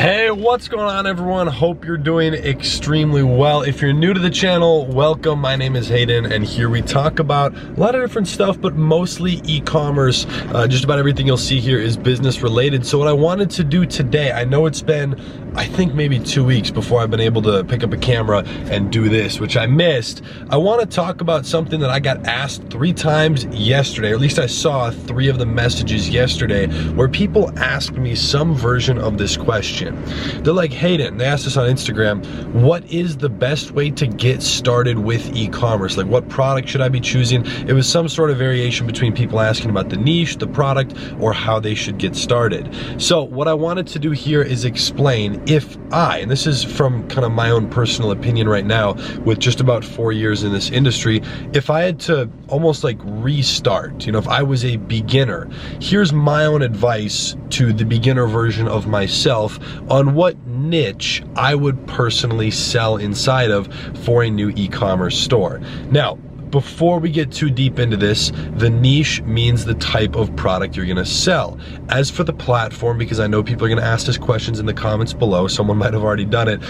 Hey, what's going on everyone? Hope you're doing extremely well. If you're new to the channel, welcome. My name is Hayden and here we talk about a lot of different stuff, but mostly e-commerce. Just about everything you'll see here is business related. So what I wanted to do today, I know it's been, I think maybe 2 weeks before I've been able to pick up a camera and do this, which I missed. I want to talk about something that I got asked 3 times yesterday, or at least I saw 3 of the messages yesterday where people asked me some version of this question. They're like, Hayden, they asked us on Instagram, what is the best way to get started with e-commerce? Like, what product should I be choosing? It was some sort of variation between people asking about the niche, the product, or how they should get started. So what I wanted to do here is explain if and this is from kind of my own personal opinion right now, with just about 4 years in this industry, if I had to almost like restart, if I was a beginner, here's my own advice to the beginner version of myself on what niche I would personally sell inside of for a new e-commerce store. Now, before we get too deep into this, the niche means the type of product you're gonna sell. As for the platform, because I know people are gonna ask us questions in the comments below, someone might have already done it.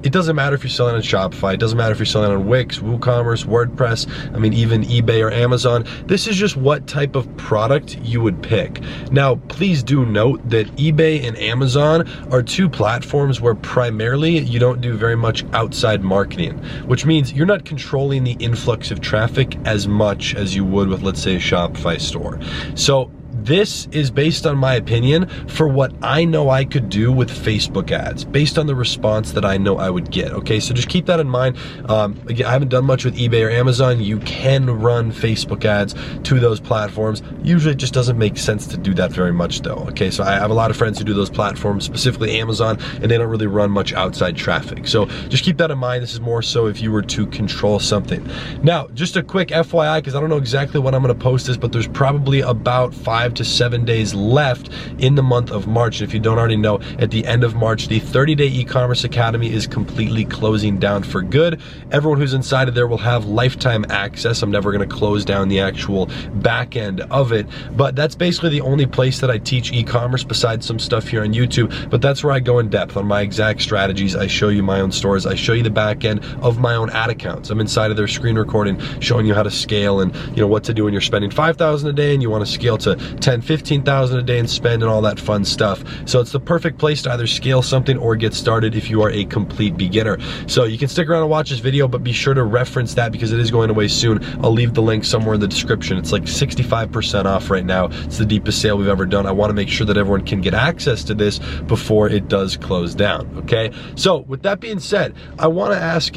It doesn't matter if you're selling on Shopify, it doesn't matter if you're selling on Wix, WooCommerce, WordPress, I mean even eBay or Amazon. This is just what type of product you would pick. Now, please do note that eBay and Amazon are 2 platforms where primarily you don't do very much outside marketing, which means you're not controlling the influx of traffic as much as you would with, let's say, a Shopify store. So this is based on my opinion for what I know I could do with Facebook ads, based on the response that I know I would get, okay? So just keep that in mind. Again, I haven't done much with eBay or Amazon. You can run Facebook ads to those platforms. Usually it just doesn't make sense to do that very much though, okay? So I have a lot of friends who do those platforms, specifically Amazon, and they don't really run much outside traffic. So just keep that in mind. This is more so if you were to control something. Now, just a quick FYI, because I don't know exactly when I'm gonna post this, but there's probably about 5 to 7 days left in the month of March. If you don't already know, at the end of March, the 30-day e-commerce academy is completely closing down for good. Everyone who's inside of there will have lifetime access. I'm never gonna close down the actual back end of it, but that's basically the only place that I teach e-commerce besides some stuff here on YouTube. But that's where I go in depth on my exact strategies. I show you my own stores. I show you the back end of my own ad accounts. I'm inside of their screen recording, showing you how to scale and what to do when you're spending $5,000 a day and you want to scale to 10, 15,000 a day and spend and all that fun stuff. So it's the perfect place to either scale something or get started if you are a complete beginner. So you can stick around and watch this video, but be sure to reference that because it is going away soon. I'll leave the link somewhere in the description. It's like 65% off right now. It's the deepest sale we've ever done. I want to make sure that everyone can get access to this before it does close down, okay? So with that being said, I want to ask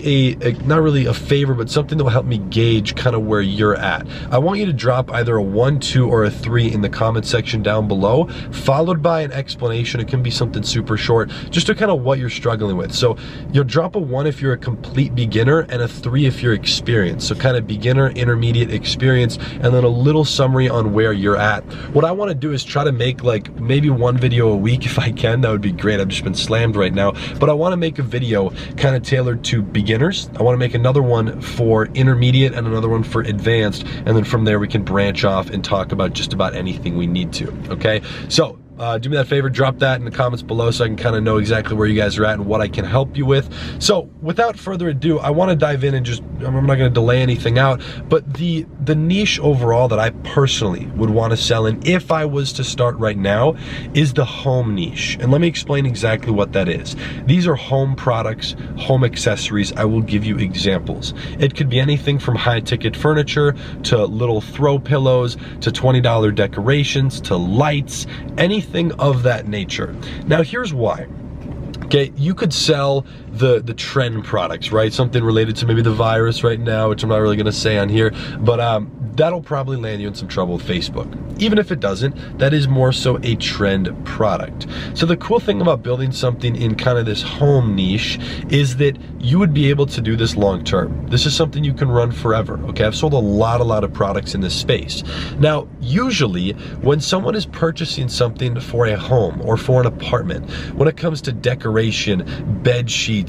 not really a favor, but something that will help me gauge kind of where you're at. I want you to drop either a 1, 2, or a 3 in the comment section down below, followed by an explanation. It can be something super short, just to kind of what you're struggling with. So you'll drop a 1 if you're a complete beginner and a 3 if you're experienced. So kind of beginner, intermediate, experienced, and then a little summary on where you're at. What I want to do is try to make like maybe 1 video a week if I can. That would be great. I've just been slammed right now, but I want to make a video kind of tailored to beginners. I want to make another one for intermediate and another one for advanced, and then from there we can branch off and talk about just about anything we need to, okay? So do me that favor, drop that in the comments below so I can kind of know exactly where you guys are at and what I can help you with. So without further ado, I want to dive in and just, I'm not going to delay anything out, but the niche overall that I personally would want to sell in if I was to start right now is the home niche. And let me explain exactly what that is. These are home products, home accessories. I will give you examples. It could be anything from high ticket furniture to little throw pillows to $20 decorations to lights, anything of that nature. Now here's why. Okay, you could sell the trend products, right? Something related to maybe the virus right now, which I'm not really gonna say on here, but that'll probably land you in some trouble with Facebook. Even if it doesn't, that is more so a trend product. So the cool thing about building something in kind of this home niche is that you would be able to do this long term. This is something you can run forever, okay? I've sold a lot of products in this space. Now, usually when someone is purchasing something for a home or for an apartment, when it comes to decoration, bed sheets,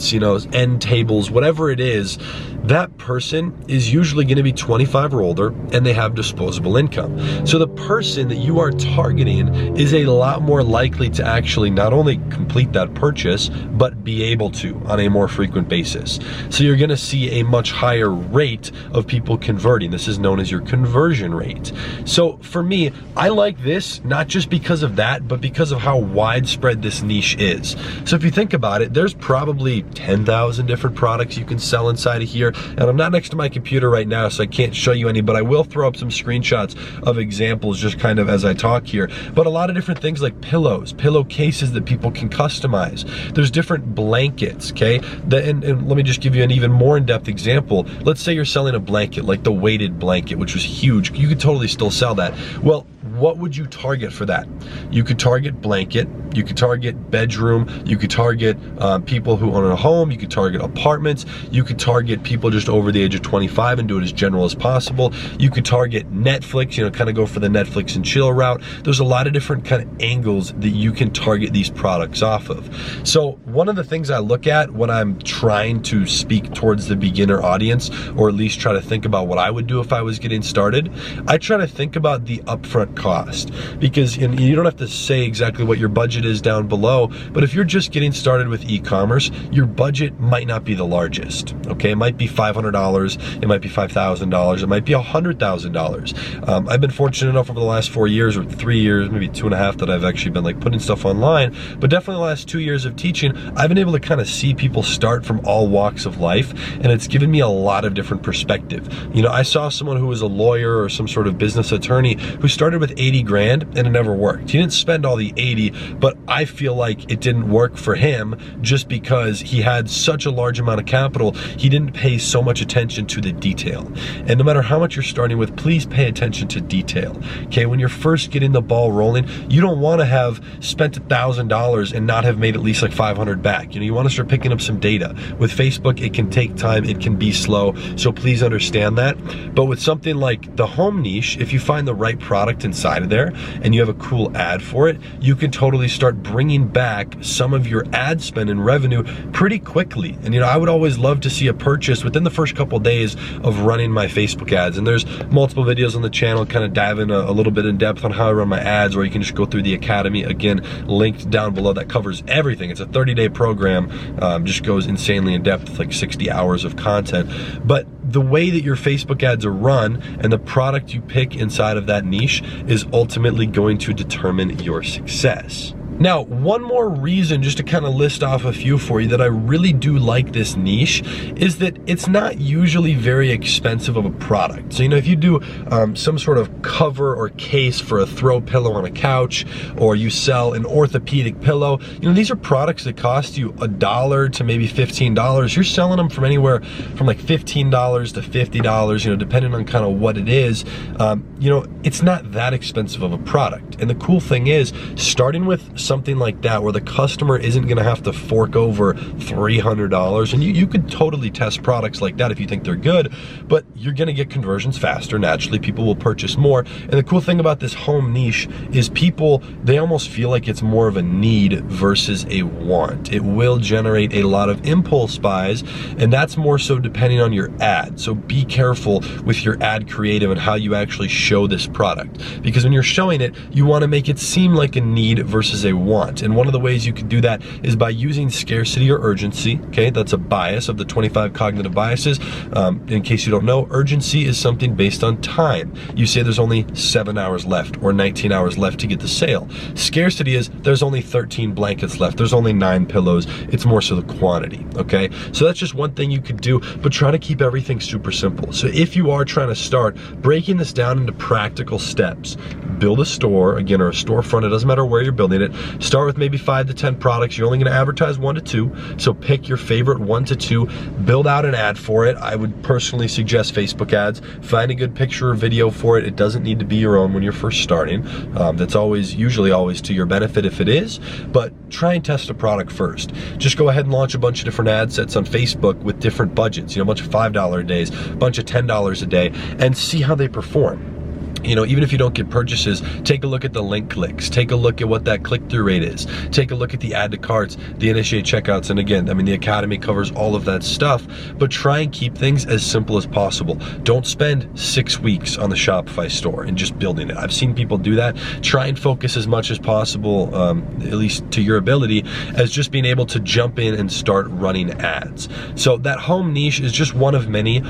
end tables, whatever it is, that person is usually gonna be 25 or older and they have disposable income. So the person person that you are targeting is a lot more likely to actually not only complete that purchase, but be able to on a more frequent basis. So you're gonna see a much higher rate of people converting. This is known as your conversion rate. So for me, I like this not just because of that, but because of how widespread this niche is. So if you think about it, there's probably 10,000 different products you can sell inside of here. And I'm not next to my computer right now, so I can't show you any, but I will throw up some screenshots of examples just kind of as I talk here. But a lot of different things like pillows, pillowcases that people can customize. There's different blankets, okay? And let me just give you an even more in-depth example. Let's say you're selling a blanket, like the weighted blanket, which was huge. You could totally still sell that. Well, what would you target for that? You could target blanket, you could target bedroom, you could target people who own a home, you could target apartments, you could target people just over the age of 25 and do it as general as possible. You could target Netflix, kind of go for the Netflix and chill route. There's a lot of different kind of angles that you can target these products off of. So one of the things I look at when I'm trying to speak towards the beginner audience, or at least try to think about what I would do if I was getting started, I try to think about the upfront cost, because you don't have to say exactly what your budget is down below, but if you're just getting started with e-commerce, your budget might not be the largest, okay? It might be $500, it might be $5,000, it might be $100,000. I've been fortunate enough over the last 4 years or 3 years, maybe 2.5, that I've actually been like putting stuff online, but definitely the last 2 years of teaching, I've been able to kind of see people start from all walks of life, and it's given me a lot of different perspective. I saw someone who was a lawyer or some sort of business attorney who started with 80 grand and it never worked. He didn't spend all the 80, but I feel like it didn't work for him just because he had such a large amount of capital. He didn't pay so much attention to the detail. And no matter how much you're starting with, please pay attention to detail. Okay, when you're first getting the ball rolling, you don't want to have spent $1,000 and not have made at least like 500 back. You want to start picking up some data. With Facebook, it can take time, it can be slow, so please understand that. But with something like the home niche, if you find the right product inside of there and you have a cool ad for it, you can totally start bringing back some of your ad spend and revenue pretty quickly. And I would always love to see a purchase within the first couple of days of running my Facebook ads. And there's multiple videos on the channel kind of diving a little bit in depth on how I run my ads, or you can just go through the academy, again, linked down below, that covers everything. It's a 30-day program, just goes insanely in depth with like 60 hours of content. But the way that your Facebook ads are run and the product you pick inside of that niche is ultimately going to determine your success. Now, one more reason, just to kind of list off a few for you, that I really do like this niche is that it's not usually very expensive of a product. So, if you do some sort of cover or case for a throw pillow on a couch, or you sell an orthopedic pillow, these are products that cost you $1 to maybe $15. You're selling them from anywhere from like $15 to $50, depending on kind of what it is. It's not that expensive of a product. And the cool thing is, starting with something like that where the customer isn't gonna have to fork over $300, and you could totally test products like that if you think they're good, but you're gonna get conversions faster. Naturally, people will purchase more. And the cool thing about this home niche is people, they almost feel like it's more of a need versus a want. It will generate a lot of impulse buys, and that's more so depending on your ad. So be careful with your ad creative and how you actually show this product, because when you're showing it, you wanna make it seem like a need versus a want. And one of the ways you can do that is by using scarcity or urgency. Okay, that's a bias of the 25 cognitive biases. In case you don't know, urgency is something based on time. You say there's only 7 hours left or 19 hours left to get the sale. Scarcity is there's only 13 blankets left, there's only 9 pillows. It's more so the quantity, okay? So that's just one thing you could do, but try to keep everything super simple. So if you are trying to start breaking this down into practical steps, build a store, again, or a storefront, it doesn't matter where you're building it. Start with maybe 5 to 10 products. You're only gonna advertise 1 to 2. So pick your favorite 1 to 2, build out an ad for it. I would personally suggest Facebook ads. Find a good picture or video for it. It doesn't need to be your own when you're first starting. That's usually always to your benefit if it is, but try and test a product first. Just go ahead and launch a bunch of different ad sets on Facebook with different budgets, a bunch of $5 a days, a bunch of $10 a day, and see how they perform. even if you don't get purchases, take a look at the link clicks, take a look at what that click-through rate is, take a look at the add to carts, the initiate checkouts, and again, I mean, the Academy covers all of that stuff, but try and keep things as simple as possible. Don't spend 6 weeks on the Shopify store and just building it. I've seen people do that. Try and focus as much as possible, at least to your ability, as just being able to jump in and start running ads. So that home niche is just one of many.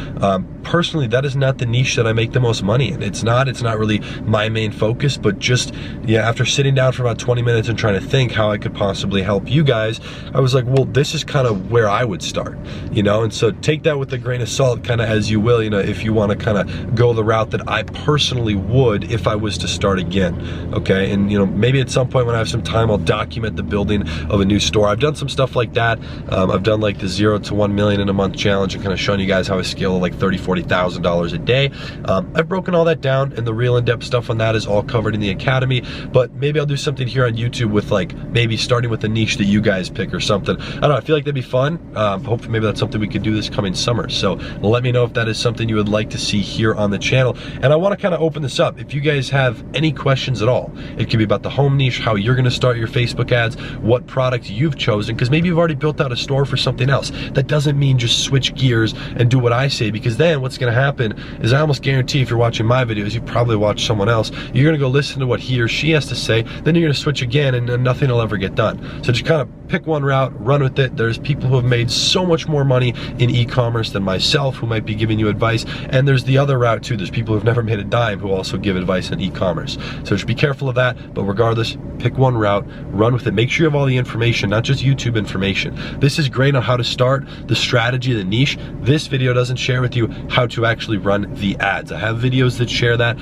Personally, that is not the niche that I make the most money in. It's not really my main focus, but just, after sitting down for about 20 minutes and trying to think how I could possibly help you guys, I was like, well, this is kind of where I would start, and so take that with a grain of salt, kind of as you will, if you want to kind of go the route that I personally would if I was to start again, okay? And maybe at some point when I have some time, I'll document the building of a new store. I've done some stuff like that. I've done like the 0 to 1 million in a month challenge and kind of showing you guys how I scale like $30,000, $40,000 a day. I've broken all that down, and the real in-depth stuff on that is all covered in the Academy, but maybe I'll do something here on YouTube with like maybe starting with a niche that you guys pick or something. I don't know, I feel like that'd be fun. Hopefully maybe that's something we could do this coming summer. So let me know if that is something you would like to see here on the channel. And I want to kind of open this up. If you guys have any questions at all, it could be about the home niche, how you're going to start your Facebook ads, what product you've chosen, because maybe you've already built out a store for something else. That doesn't mean just switch gears and do what I say, because then what's going to happen is I almost guarantee if you're watching my videos, you've probably watched someone else, you're going to go listen to what he or she has to say, then you're going to switch again, and nothing will ever get done. So just kind of pick one route, run with it. There's people who have made so much more money in e-commerce than myself who might be giving you advice, and there's the other route too. There's people who've never made a dime who also give advice in e-commerce. So just be careful of that, but regardless, pick one route, run with it. Make sure you have all the information, not just YouTube information. This is great on how to start, the strategy, the niche. This video doesn't share with you how to actually run the ads. I have videos that share that.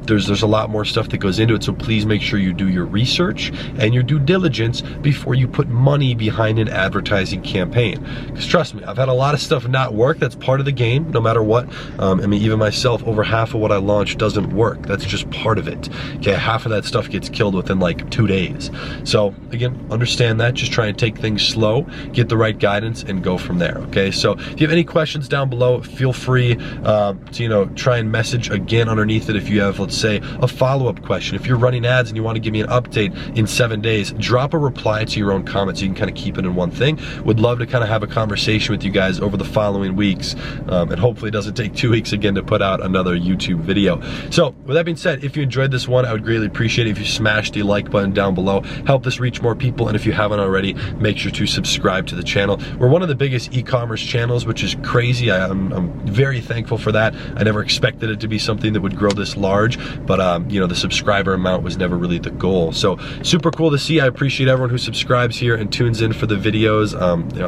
There's a lot more stuff that goes into it, so please make sure you do your research and your due diligence before you put money behind an advertising campaign. Because trust me, I've had a lot of stuff not work. That's part of the game, no matter what. I mean, even myself, over half of what I launch doesn't work. That's just part of it. Okay, half of that stuff gets killed within like 2 days. So again, understand that. Just try and take things slow, get the right guidance, and go from there. Okay, so if you have any questions down below, feel free to try and message again underneath it. If you have, let's say, a follow-up question, if you're running ads and you want to give me an update in 7 days, drop a reply to your own comment so you can kind of keep it in one thing. Would love to kind of have a conversation with you guys over the following weeks, and hopefully it doesn't take 2 weeks again to put out another YouTube video. So with that being said, if you enjoyed this one, I would greatly appreciate it if you smash the like button down below. Help this reach more people, and if you haven't already, make sure to subscribe to the channel. We're one of the biggest e-commerce channels, which is crazy. I'm very thankful for that. I never expected it to be something that would grow this large, but the subscriber amount was never really the goal. So super cool to see. I appreciate everyone who subscribes here and tunes in for the videos.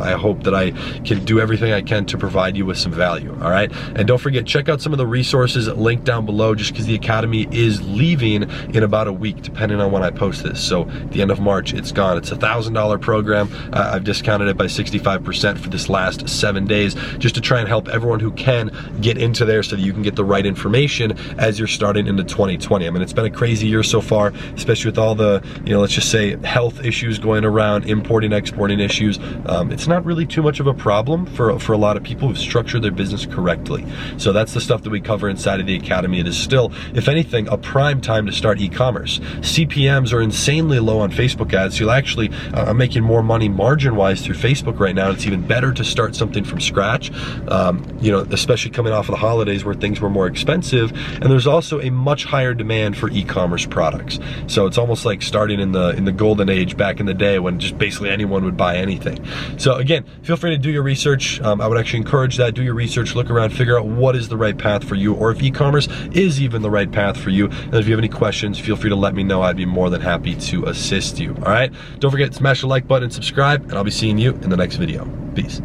I hope that I can do everything I can to provide you with some value. All right, and don't forget, check out some of the resources linked down below, just because the Academy is leaving in about a week, depending on when I post this. So at the end of March, it's gone. It's a $1,000 program. I've discounted it by 65% for this last 7 days, just to try and help everyone who can get into there so that you can get the right information as you're starting into 2020. I mean, it's been a crazy year so far, especially with all the, let's just say, health issues going around, importing, exporting issues. It's not really too much of a problem for a lot of people who've structured their business correctly. So that's the stuff that we cover inside of the Academy. It is still, if anything, a prime time to start e-commerce. CPMs are insanely low on Facebook ads. You'll actually, I'm making more money margin-wise through Facebook right now. It's even better to start something from scratch, especially coming off of the holidays where things were more expensive, and there's also a much higher demand for e-commerce products. So it's almost like starting in the golden age back in the day when just basically anyone would buy anything. So again, feel free to do your research. I would actually encourage that. Do your research, look around, figure out what is the right path for you, or if e-commerce is even the right path for you. And if you have any questions, feel free to let me know. I'd be more than happy to assist you. All right, don't forget to smash the like button and subscribe, and I'll be seeing you in the next video. Peace.